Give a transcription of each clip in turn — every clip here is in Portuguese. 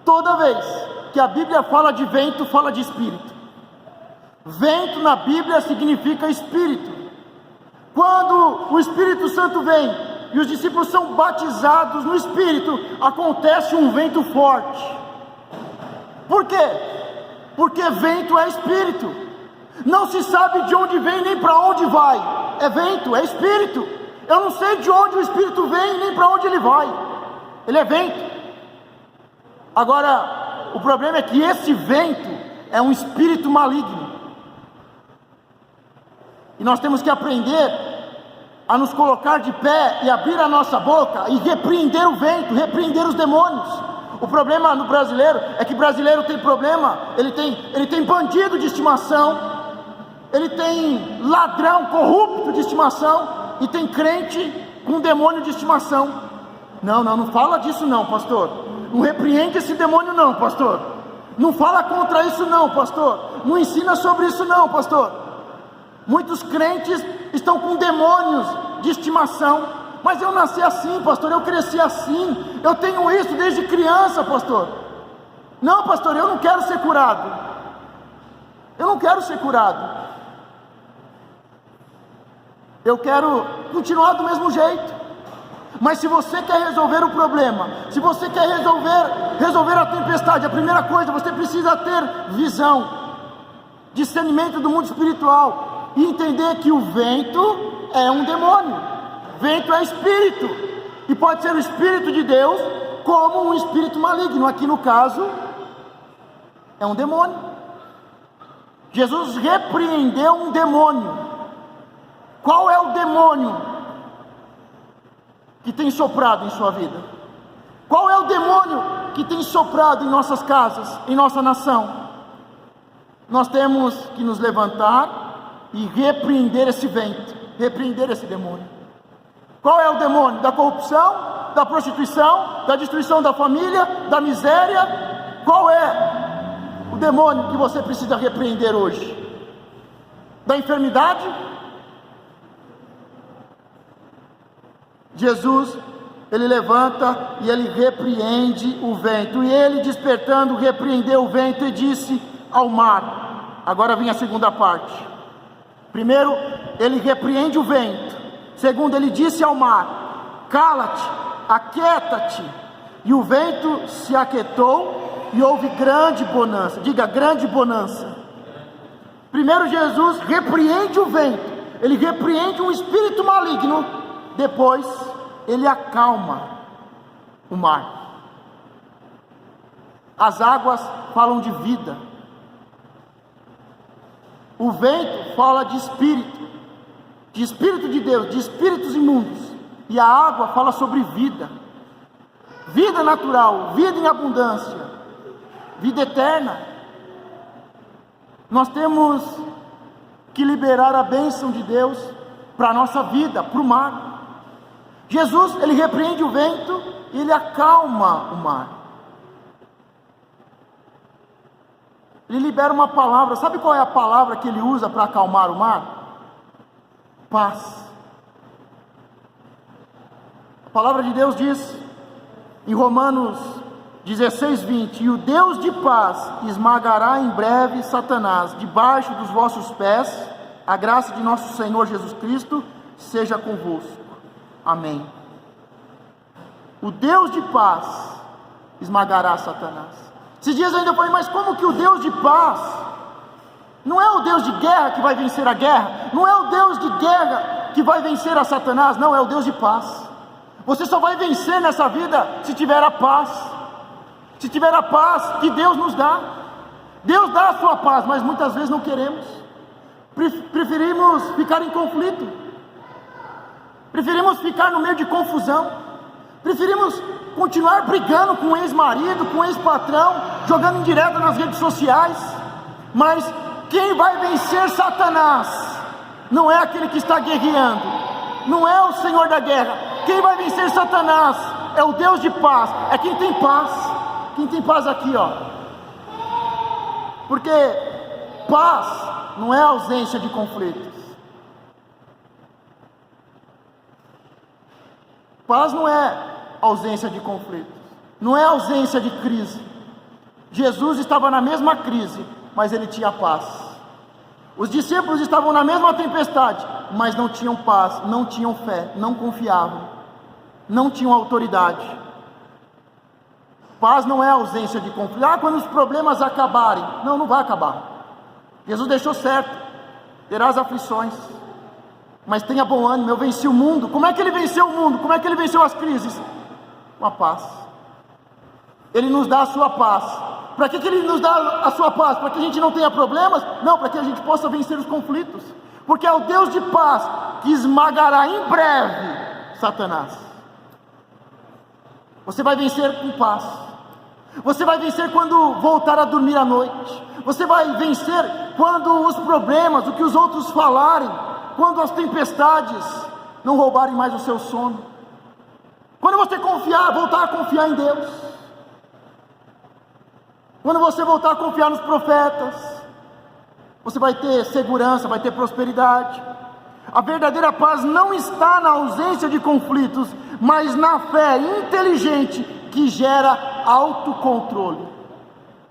Toda vez que a Bíblia fala de vento, fala de espírito. Vento na Bíblia significa espírito. Quando o Espírito Santo vem e os discípulos são batizados no Espírito, acontece um vento forte. Por quê? Porque vento é espírito. Não se sabe de onde vem nem para onde vai. É vento, é espírito. Eu não sei de onde o espírito vem nem para onde ele vai. Ele é vento. Agora, o problema é que esse vento é um espírito maligno. E nós temos que aprender a nos colocar de pé e abrir a nossa boca e repreender o vento, repreender os demônios. O problema no brasileiro é que o brasileiro tem problema, ele tem bandido de estimação, ele tem ladrão corrupto de estimação, e tem crente com demônio de estimação. Não fala disso não, pastor. Não repreende esse demônio não, pastor. Não fala contra isso não, pastor. Não ensina sobre isso não, pastor. Muitos crentes estão com demônios de estimação. Mas eu nasci assim, pastor, eu cresci assim, eu tenho isso desde criança, pastor. Não, pastor, eu não quero ser curado. Eu não quero ser curado. Eu quero continuar do mesmo jeito. Mas se você quer resolver o problema, se você quer resolver a tempestade, a primeira coisa, você precisa ter visão, discernimento do mundo espiritual, e entender que o vento é um demônio. Vento é espírito, e pode ser o espírito de Deus, como um espírito maligno. Aqui no caso, é um demônio. Jesus repreendeu um demônio. Qual é o demônio que tem soprado em sua vida? Qual é o demônio que tem soprado em nossas casas, em nossa nação? Nós temos que nos levantar e repreender esse vento, repreender esse demônio. Qual é o demônio? Da corrupção, da prostituição, da destruição da família, da miséria? Qual é o demônio que você precisa repreender hoje? Da enfermidade? Jesus, ele levanta e ele repreende o vento. E ele, despertando, repreendeu o vento e disse ao mar. Agora vem a segunda parte. Primeiro, ele repreende o vento. Segundo, ele disse ao mar: cala-te, aquieta-te. E o vento se aquietou e houve grande bonança. Diga, grande bonança. Primeiro, Jesus repreende o vento. Ele repreende um espírito maligno. Depois, ele acalma o mar. As águas falam de vida. O vento fala de espírito de Deus, de espíritos imundos. E a água fala sobre vida, vida natural, vida em abundância, vida eterna. Nós temos que liberar a bênção de Deus para a nossa vida, para o mar. Jesus, ele repreende o vento e ele acalma o mar. Ele libera uma palavra. Sabe qual é a palavra que ele usa para acalmar o mar? Paz. A palavra de Deus diz em Romanos 16:20: e o Deus de paz esmagará em breve Satanás debaixo dos vossos pés. A graça de nosso Senhor Jesus Cristo seja convosco. Amém. O Deus de paz esmagará Satanás. Esses dias eu ainda falei, mas como que o Deus de paz? Não é o Deus de guerra que vai vencer a guerra, não é o Deus de guerra que vai vencer a Satanás, não, é o Deus de paz. Você só vai vencer nessa vida se tiver a paz, se tiver a paz que Deus nos dá. Deus dá a sua paz, mas muitas vezes não queremos, preferimos ficar em conflito, preferimos ficar no meio de confusão, preferimos continuar brigando com o ex-marido, com o ex-patrão, jogando indireta nas redes sociais. Mas quem vai vencer Satanás não é aquele que está guerreando, não é o Senhor da guerra. Quem vai vencer Satanás é o Deus de paz, é quem tem paz. Quem tem paz aqui, ó. Porque paz não é ausência de conflitos. Paz não é ausência de conflitos, não é ausência de crise. Jesus estava na mesma crise, mas ele tinha paz. Os discípulos estavam na mesma tempestade, mas não tinham paz, não tinham fé, não confiavam, não tinham autoridade. Paz não é ausência de conflito. Quando os problemas acabarem, não vai acabar. Jesus deixou certo: terás aflições, mas tenha bom ânimo, eu venci o mundo. Como é que ele venceu o mundo? Como é que ele venceu as crises? Com a paz. Ele nos dá a sua paz. Para que ele nos dá a sua paz? Para que a gente não tenha problemas? Não, para que a gente possa vencer os conflitos. Porque é o Deus de paz que esmagará em breve Satanás. Você vai vencer com paz. Você vai vencer quando voltar a dormir à noite. Você vai vencer quando os problemas, o que os outros falarem, quando as tempestades não roubarem mais o seu sono. Quando você voltar a confiar em Deus. Quando você voltar a confiar nos profetas, você vai ter segurança, vai ter prosperidade. A verdadeira paz não está na ausência de conflitos, mas na fé inteligente que gera autocontrole.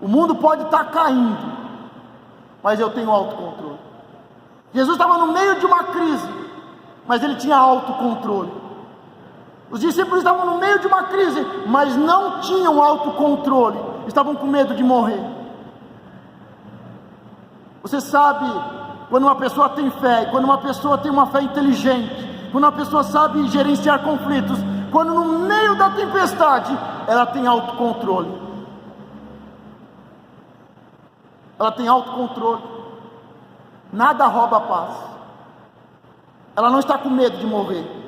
O mundo pode estar caindo, mas eu tenho autocontrole. Jesus estava no meio de uma crise, mas ele tinha autocontrole. Os discípulos estavam no meio de uma crise, mas não tinham autocontrole, estavam com medo de morrer. Você sabe quando uma pessoa tem fé, quando uma pessoa tem uma fé inteligente, quando uma pessoa sabe gerenciar conflitos, quando no meio da tempestade ela tem autocontrole. Ela tem autocontrole. Nada rouba a paz. Ela não está com medo de morrer.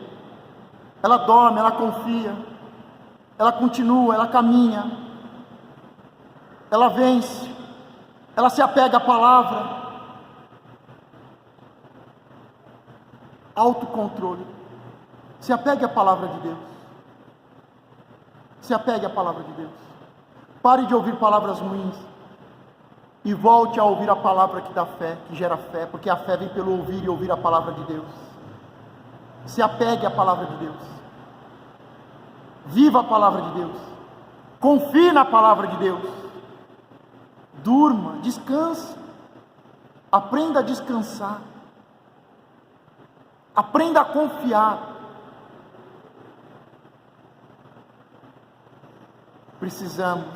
Ela dorme, ela confia, ela continua, ela caminha, ela vence, ela se apega à palavra. Autocontrole. Se apegue à palavra de Deus. Se apegue à palavra de Deus. Pare de ouvir palavras ruins e volte a ouvir a palavra que dá fé, que gera fé, porque a fé vem pelo ouvir e ouvir a palavra de Deus. Se apegue à palavra de Deus. Viva a palavra de Deus. Confie na palavra de Deus. Durma, descanse. Aprenda a descansar. Aprenda a confiar. Precisamos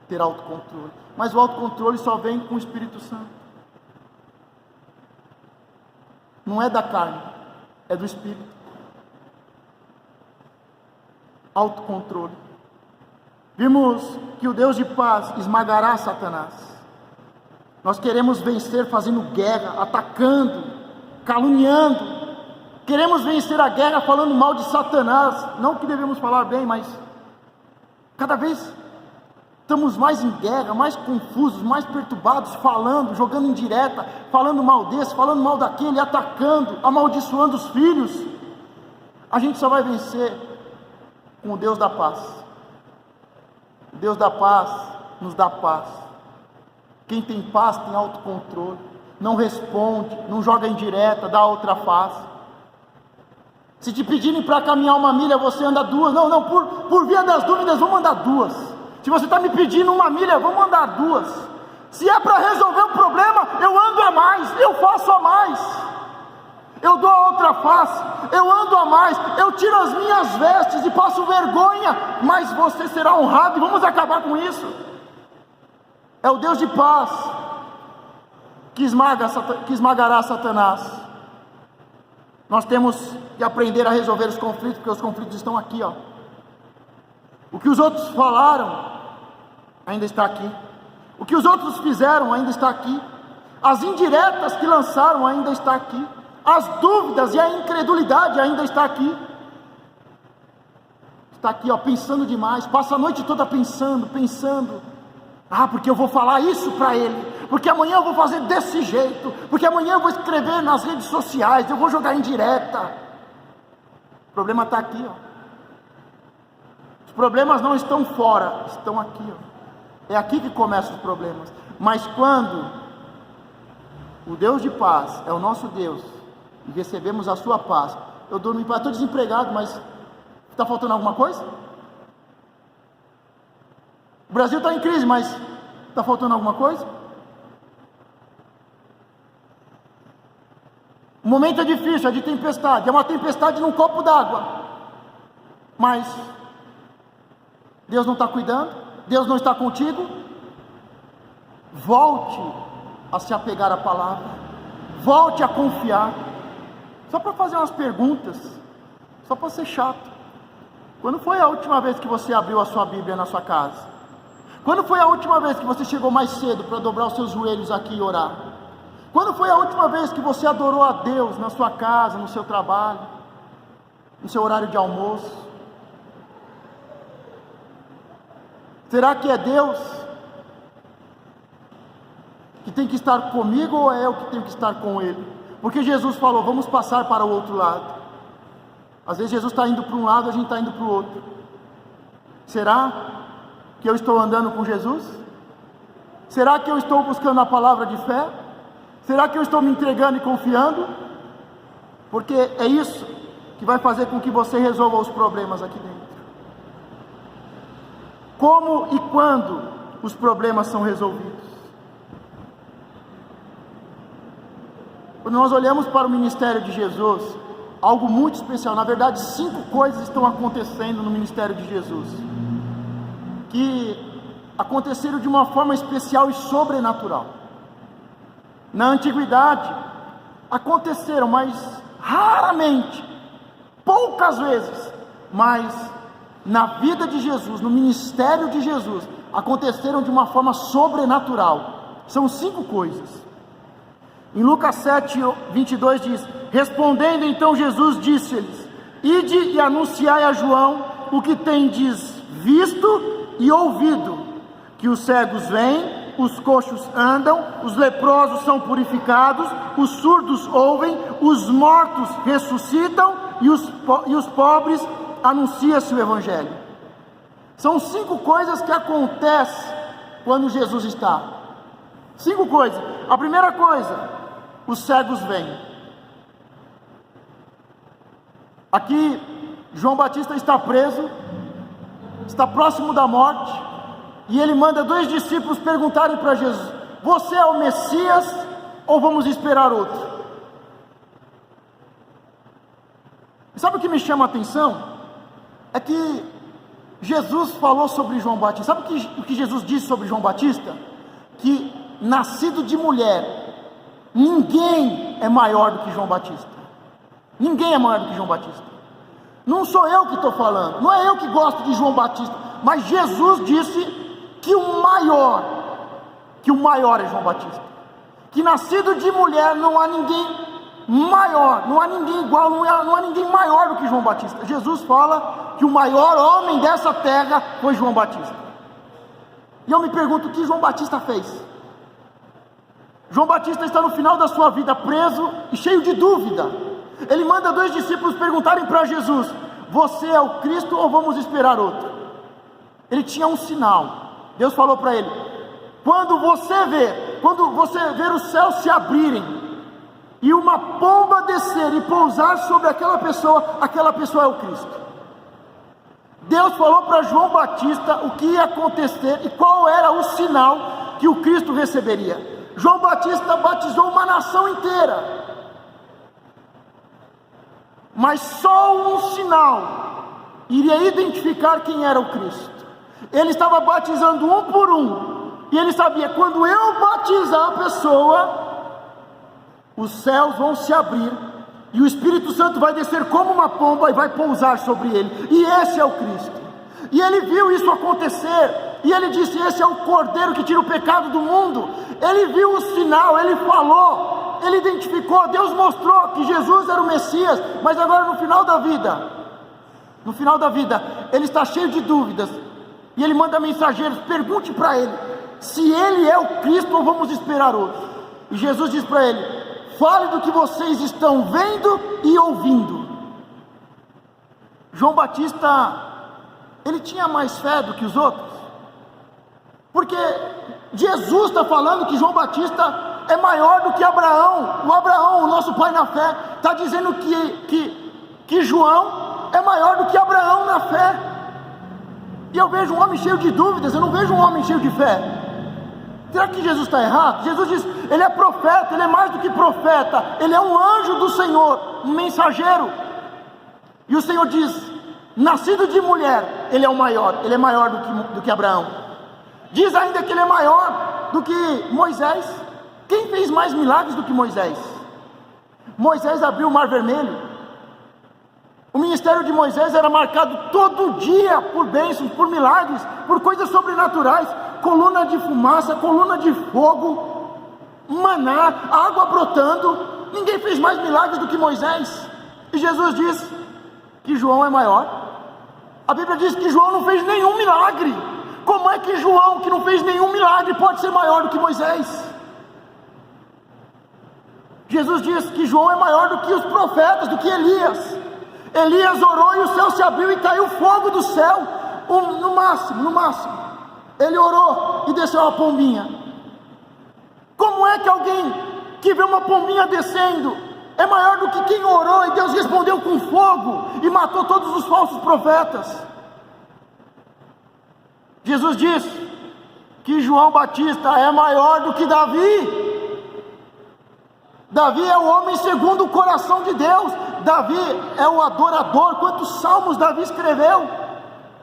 ter autocontrole. Mas o autocontrole só vem com o Espírito Santo. Não é da carne, é do Espírito. Autocontrole. Vimos que o Deus de paz esmagará Satanás. Nós queremos vencer fazendo guerra, atacando, caluniando. Queremos vencer a guerra falando mal de Satanás. Não que devemos falar bem, mas cada vez estamos mais em guerra, mais confusos, mais perturbados, falando, jogando indireta, falando mal desse, falando mal daquele, atacando, amaldiçoando os filhos. A gente só vai vencer com o Deus da paz. O Deus da paz nos dá paz. Quem tem paz tem autocontrole, não responde, não joga indireta, dá outra face. Se te pedirem para caminhar uma milha, você anda duas. Não, por via das dúvidas, vamos andar duas. Se você está me pedindo uma milha, vamos andar duas. Se é para resolver o problema, eu ando a mais, eu faço a mais. Eu dou a outra face, eu ando a mais, eu tiro as minhas vestes e passo vergonha, mas você será honrado e vamos acabar com isso. É o Deus de paz que esmagará Satanás. Nós temos que aprender a resolver os conflitos, porque os conflitos estão aqui, ó. O que os outros falaram ainda está aqui. O que os outros fizeram ainda está aqui. As indiretas que lançaram ainda está aqui. As dúvidas e a incredulidade ainda está aqui. Está aqui, ó, pensando demais. Passa a noite toda pensando. Porque eu vou falar isso para ele. Porque amanhã eu vou fazer desse jeito. Porque amanhã eu vou escrever nas redes sociais. Eu vou jogar indireta. O problema está aqui, ó. Os problemas não estão fora, estão aqui, ó. É aqui que começam os problemas. Mas quando o Deus de paz é o nosso Deus e recebemos a sua paz, eu durmo em paz. Estou desempregado, mas está faltando alguma coisa? O Brasil está em crise, mas está faltando alguma coisa? O momento é difícil, é de tempestade, é uma tempestade num copo d'água, mas Deus não está cuidando, Deus não está contigo. Volte a se apegar à palavra, volte a confiar. Só para fazer umas perguntas, só para ser chato. Quando foi a última vez que você abriu a sua Bíblia na sua casa? Quando foi a última vez que você chegou mais cedo para dobrar os seus joelhos aqui e orar? Quando foi a última vez que você adorou a Deus na sua casa, no seu trabalho, no seu horário de almoço? Será que é Deus que tem que estar comigo ou é eu que tenho que estar com Ele? Porque Jesus falou, vamos passar para o outro lado. Às vezes Jesus está indo para um lado, a gente está indo para o outro. Será que eu estou andando com Jesus? Será que eu estou buscando a palavra de fé? Será que eu estou me entregando e confiando? Porque é isso que vai fazer com que você resolva os problemas aqui dentro. Como e quando os problemas são resolvidos? Quando nós olhamos para o ministério de Jesus, algo muito especial, na verdade 5 coisas estão acontecendo no ministério de Jesus, que aconteceram de uma forma especial e sobrenatural. Na antiguidade, aconteceram, mas raramente, poucas vezes, mas na vida de Jesus, no ministério de Jesus, aconteceram de uma forma sobrenatural. São 5 coisas. Em Lucas 7, 22 diz: respondendo então Jesus disse-lhes: ide e anunciai a João o que tendes visto e ouvido, que os cegos vêm, os coxos andam, os leprosos são purificados, os surdos ouvem, os mortos ressuscitam e os pobres anuncia-se o Evangelho. São 5 coisas que acontecem quando Jesus está. 5 coisas. A primeira coisa, os cegos vêm. Aqui João Batista está preso, está próximo da morte, e ele manda 2 discípulos perguntarem para Jesus: você é o Messias ou vamos esperar outro? E sabe o que me chama a atenção? É que Jesus falou sobre João Batista. Sabe o que Jesus disse sobre João Batista? Que nascido de mulher, ninguém é maior do que João Batista. Ninguém é maior do que João Batista. Não sou eu que estou falando, não é eu que gosto de João Batista, mas Jesus disse que o maior é João Batista. Que nascido de mulher não há ninguém maior, não há ninguém igual, não há ninguém maior do que João Batista. Jesus fala que o maior homem dessa terra foi João Batista. E eu me pergunto, o que João Batista fez? João Batista está no final da sua vida preso e cheio de dúvida. Ele manda 2 discípulos perguntarem para Jesus: você é o Cristo ou vamos esperar outro? Ele tinha um sinal. Deus falou para ele: quando você ver os céus se abrirem e uma pomba descer e pousar sobre aquela pessoa é o Cristo. Deus falou para João Batista o que ia acontecer e qual era o sinal que o Cristo receberia. João Batista batizou uma nação inteira, mas só um sinal iria identificar quem era o Cristo. Ele estava batizando um por um, e ele sabia: quando eu batizar a pessoa, os céus vão se abrir, e o Espírito Santo vai descer como uma pomba e vai pousar sobre ele, e esse é o Cristo. E ele viu isso acontecer, e ele disse: esse é o Cordeiro que tira o pecado do mundo. Ele viu o sinal, ele falou, ele identificou, Deus mostrou que Jesus era o Messias. Mas agora no final da vida, ele está cheio de dúvidas, e ele manda mensageiros: pergunte para ele se ele é o Cristo ou vamos esperar outro. E Jesus diz para ele: fale do que vocês estão vendo e ouvindo. João Batista, ele tinha mais fé do que os outros, porque Jesus está falando que João Batista é maior do que Abraão. O nosso pai na fé, está dizendo que João é maior do que Abraão na fé. E eu vejo um homem cheio de dúvidas, eu não vejo um homem cheio de fé. Será que Jesus está errado? Jesus diz, ele é profeta, ele é mais do que profeta, ele é um anjo do Senhor, um mensageiro. E o Senhor diz, nascido de mulher, ele é o maior, ele é maior do que Abraão. Diz ainda que ele é maior do que Moisés. Quem fez mais milagres do que Moisés? Moisés abriu o mar vermelho. O ministério de Moisés era marcado todo dia por bênçãos, por milagres, por coisas sobrenaturais, coluna de fumaça, coluna de fogo, maná, água brotando. Ninguém fez mais milagres do que Moisés. E Jesus diz que João é maior. A Bíblia diz que João não fez nenhum milagre. Como é que João, que não fez nenhum milagre, pode ser maior do que Moisés? Jesus diz que João é maior do que os profetas, do que Elias. Elias orou e o céu se abriu e caiu fogo do céu, no máximo, ele orou e desceu uma pombinha. Como é que alguém que vê uma pombinha descendo é maior do que quem orou e Deus respondeu com fogo e matou todos os falsos profetas? Jesus diz que João Batista é maior do que Davi. Davi é o homem segundo o coração de Deus. Davi é o adorador. Quantos salmos Davi escreveu?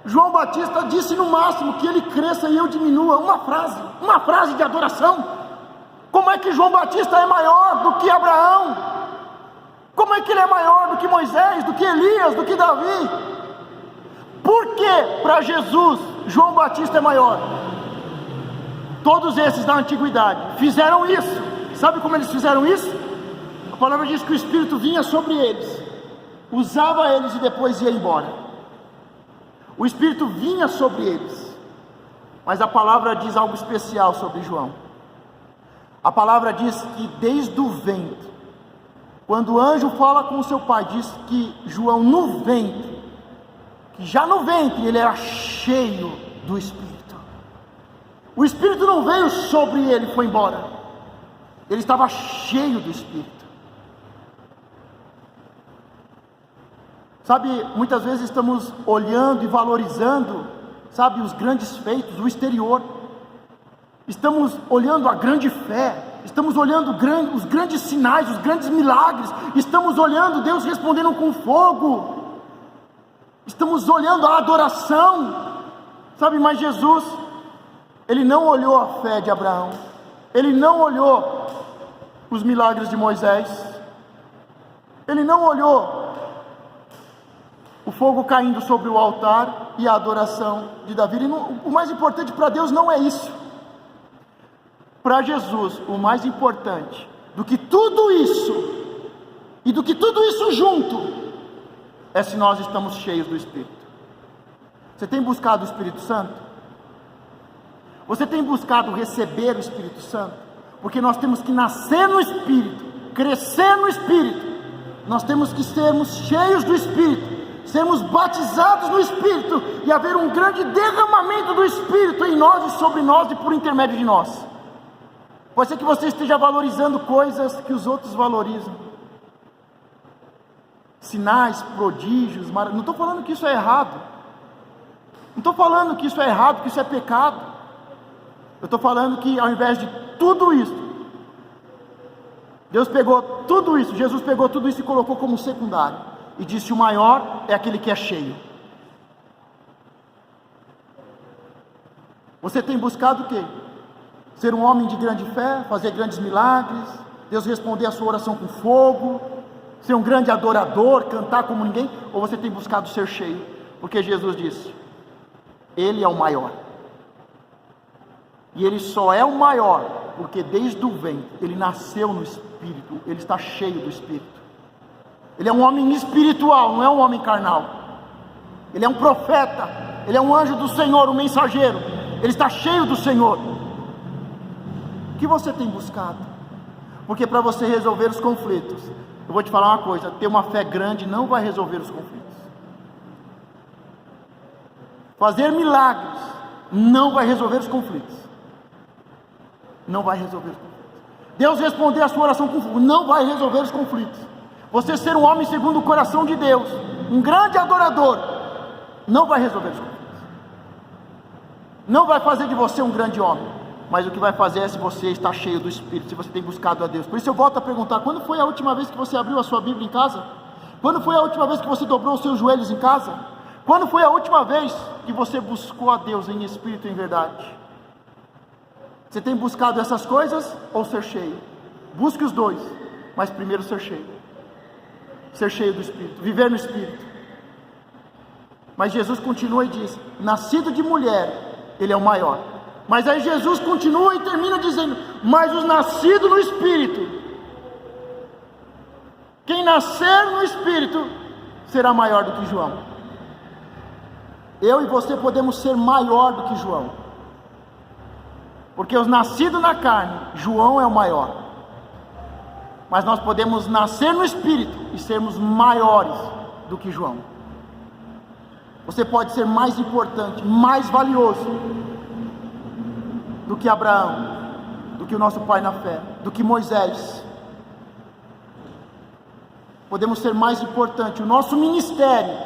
João Batista disse no máximo que ele cresça e eu diminua. Uma frase de adoração. Como é que João Batista é maior do que Abraão? Como é que ele é maior do que Moisés, do que Elias, do que Davi? Por que para Jesus João Batista é maior? Todos esses da antiguidade fizeram isso. Sabe como eles fizeram isso? A palavra diz que o Espírito vinha sobre eles, usava eles e depois ia embora. O Espírito vinha sobre eles, mas a palavra diz algo especial sobre João. A palavra diz que desde o ventre, quando o anjo fala com o seu pai, diz que João no ventre, que já no ventre ele era cheio do Espírito. O Espírito não veio sobre ele e foi embora. Ele estava cheio do Espírito. Sabe, muitas vezes estamos olhando e valorizando, sabe, os grandes feitos, o exterior. Estamos olhando a grande fé, estamos olhando os grandes sinais, os grandes milagres, estamos olhando Deus respondendo com fogo, estamos olhando a adoração, sabe, mas Jesus, ele não olhou a fé de Abraão, ele não olhou os milagres de Moisés, ele não olhou o fogo caindo sobre o altar e a adoração de Davi. O mais importante para Deus não é isso. Para Jesus, o mais importante do que tudo isso, e do que tudo isso junto, é se nós estamos cheios do Espírito. Você tem buscado o Espírito Santo? Você tem buscado receber o Espírito Santo? Porque nós temos que nascer no Espírito, crescer no Espírito, nós temos que sermos cheios do Espírito, sermos batizados no Espírito, e haver um grande derramamento do Espírito em nós e sobre nós e por intermédio de nós. Pode ser que você esteja valorizando coisas que os outros valorizam, sinais, prodígios, não estou falando que isso é errado, não estou falando que isso é errado, que isso é pecado. Eu estou falando que ao invés de tudo isso, Deus pegou tudo isso, Jesus pegou tudo isso e colocou como secundário, e disse: o maior é aquele que é cheio. Você tem buscado o quê? Ser um homem de grande fé, fazer grandes milagres, Deus responder a sua oração com fogo, ser um grande adorador, cantar como ninguém? Ou você tem buscado ser cheio? Porque Jesus disse: Ele é o maior. E Ele só é o maior porque desde o ventre Ele nasceu no Espírito, Ele está cheio do Espírito. Ele é um homem espiritual, não é um homem carnal. Ele é um profeta, Ele é um anjo do Senhor, um mensageiro. Ele está cheio do Senhor. O que você tem buscado? Porque para você resolver os conflitos, eu vou te falar uma coisa: ter uma fé grande não vai resolver os conflitos. Fazer milagres não vai resolver os conflitos. Não vai resolver os conflitos. Deus responder a sua oração com fogo não vai resolver os conflitos. Você ser um homem segundo o coração de Deus, um grande adorador, não vai resolver os conflitos. não vai fazer de você um grande homem, mas o que vai fazer é se você está cheio do Espírito, se você tem buscado a Deus. Por isso eu volto a perguntar: quando foi a última vez que você abriu a sua Bíblia em casa? Quando foi a última vez que você dobrou os seus joelhos em casa? Quando foi a última vez que você buscou a Deus em espírito e em verdade? Você tem buscado essas coisas ou ser cheio? Busque os dois, mas primeiro ser cheio. Ser cheio do Espírito, viver no Espírito. Mas Jesus continua e diz: nascido de mulher, ele é o maior. Mas aí Jesus continua e termina dizendo: mas os nascidos no Espírito, quem nascer no Espírito, será maior do que João. Eu e você podemos ser maior do que João, porque os nascidos na carne, João é o maior. Mas nós podemos nascer no Espírito e sermos maiores do que João. Você pode ser mais importante, mais valioso do que Abraão, do que o nosso pai na fé, do que Moisés. Podemos ser mais importante. O nosso ministério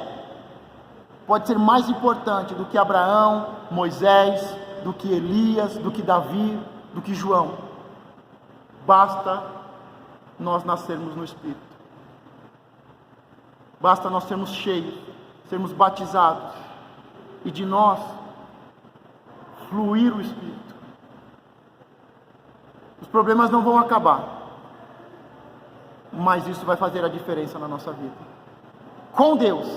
pode ser mais importante do que Abraão, Moisés, do que Elias, do que Davi, do que João. Basta nós nascermos no Espírito. Basta nós sermos cheios, sermos batizados, e de nós fluir o Espírito. Os problemas não vão acabar, mas isso vai fazer a diferença na nossa vida. Com Deus,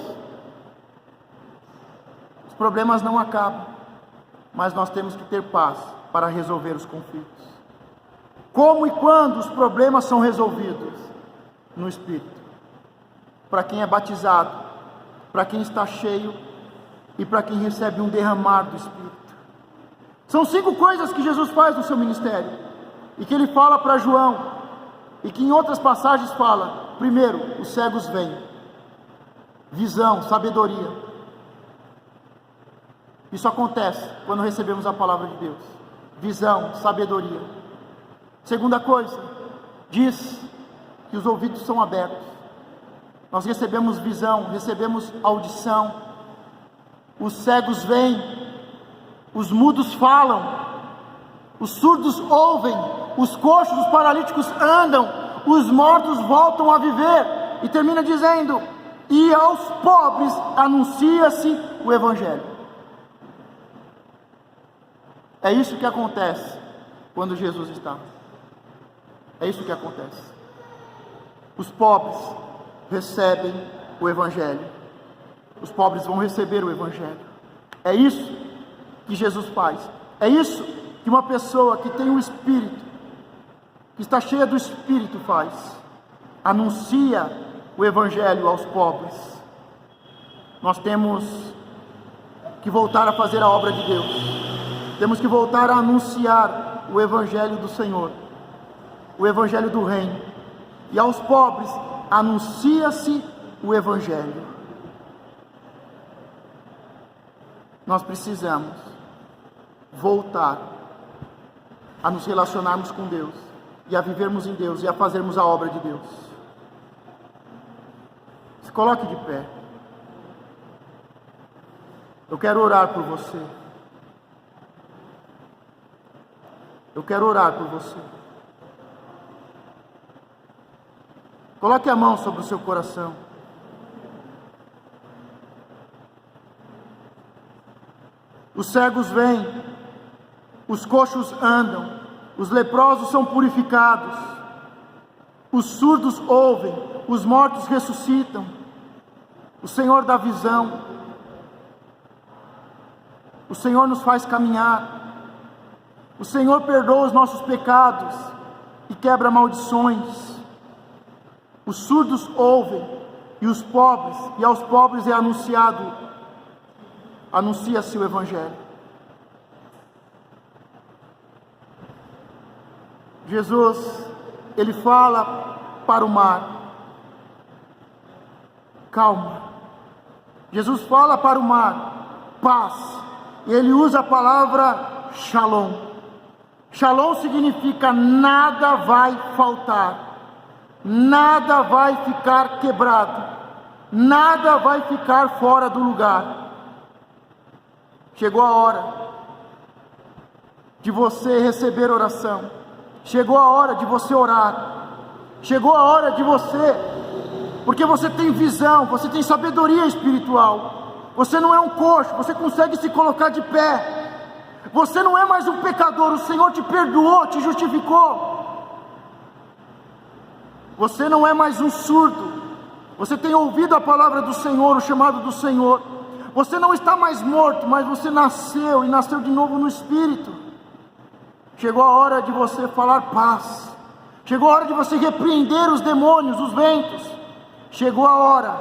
os problemas não acabam, mas nós temos que ter paz para resolver os conflitos. Como e quando os problemas são resolvidos? No Espírito. Para quem é batizado, para quem está cheio e para quem recebe um derramar do Espírito. São 5 coisas que Jesus faz no seu ministério e que ele fala para João, e que em outras passagens fala. Primeiro, os cegos veem. Visão, sabedoria. Isso acontece quando recebemos a palavra de Deus. Visão, sabedoria. Segunda coisa, diz que os ouvidos são abertos. Nós recebemos visão, recebemos audição. Os cegos veem, os mudos falam, os surdos ouvem, os coxos, os paralíticos andam, os mortos voltam a viver. E termina dizendo: e aos pobres anuncia-se o Evangelho. É isso que acontece quando Jesus está. É isso que acontece. Os pobres recebem o Evangelho. Os pobres vão receber o Evangelho. É isso que Jesus faz. É isso que uma pessoa que tem o Espírito, que está cheia do Espírito, faz. Anuncia o Evangelho aos pobres. Nós temos que voltar a fazer a obra de Deus. Temos que voltar a anunciar o Evangelho do Senhor, o Evangelho do Reino. E aos pobres anuncia-se o Evangelho. Nós precisamos voltar a nos relacionarmos com Deus, e a vivermos em Deus, e a fazermos a obra de Deus. Se coloque de pé. Eu quero orar por você. Eu quero orar por você. Coloque a mão sobre o seu coração. Os cegos vêm, os coxos andam, os leprosos são purificados, os surdos ouvem, os mortos ressuscitam. O Senhor dá visão. O Senhor nos faz caminhar. O Senhor perdoa os nossos pecados e quebra maldições. Os surdos ouvem, e os pobres, e aos pobres é anuncia-se o Evangelho. Jesus, ele fala para o mar: calma. Jesus fala para o mar: paz. E ele usa a palavra shalom. Shalom significa nada vai faltar. Nada vai ficar quebrado, nada vai ficar fora do lugar. Chegou a hora de você receber oração. Chegou a hora de você orar. Chegou a hora de você, porque você tem visão, você tem sabedoria espiritual. Você não é um coxo, você consegue se colocar de pé. Você não é mais um pecador, o Senhor te perdoou, te justificou. Você não é mais um surdo. Você tem ouvido a palavra do Senhor, o chamado do Senhor. Você não está mais morto, mas você nasceu e nasceu de novo no Espírito. Chegou a hora de você falar paz. Chegou a hora de você repreender os demônios, os ventos. Chegou a hora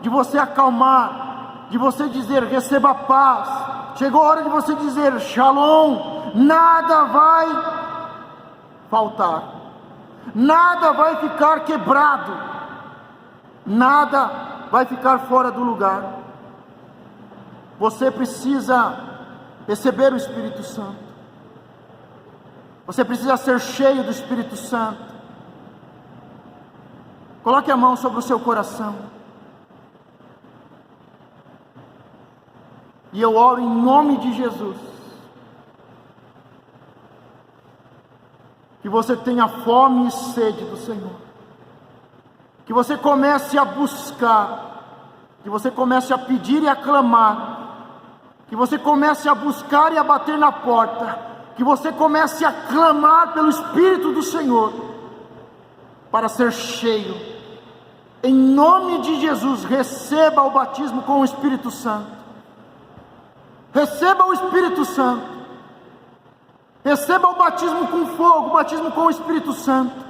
de você acalmar, de você dizer: receba paz. Chegou a hora de você dizer: shalom. Nada vai faltar, nada vai ficar quebrado, nada vai ficar fora do lugar. Você precisa receber o Espírito Santo. Você precisa ser cheio do Espírito Santo. Coloque a mão sobre o seu coração. E eu oro em nome de Jesus. Que você tenha fome e sede do Senhor. Que você comece a buscar. Que você comece a pedir e a clamar. Que você comece a buscar e a bater na porta. Que você comece a clamar pelo Espírito do Senhor, para ser cheio. Em nome de Jesus, receba o batismo com o Espírito Santo. Receba o Espírito Santo. Receba o batismo com fogo, o batismo com o Espírito Santo.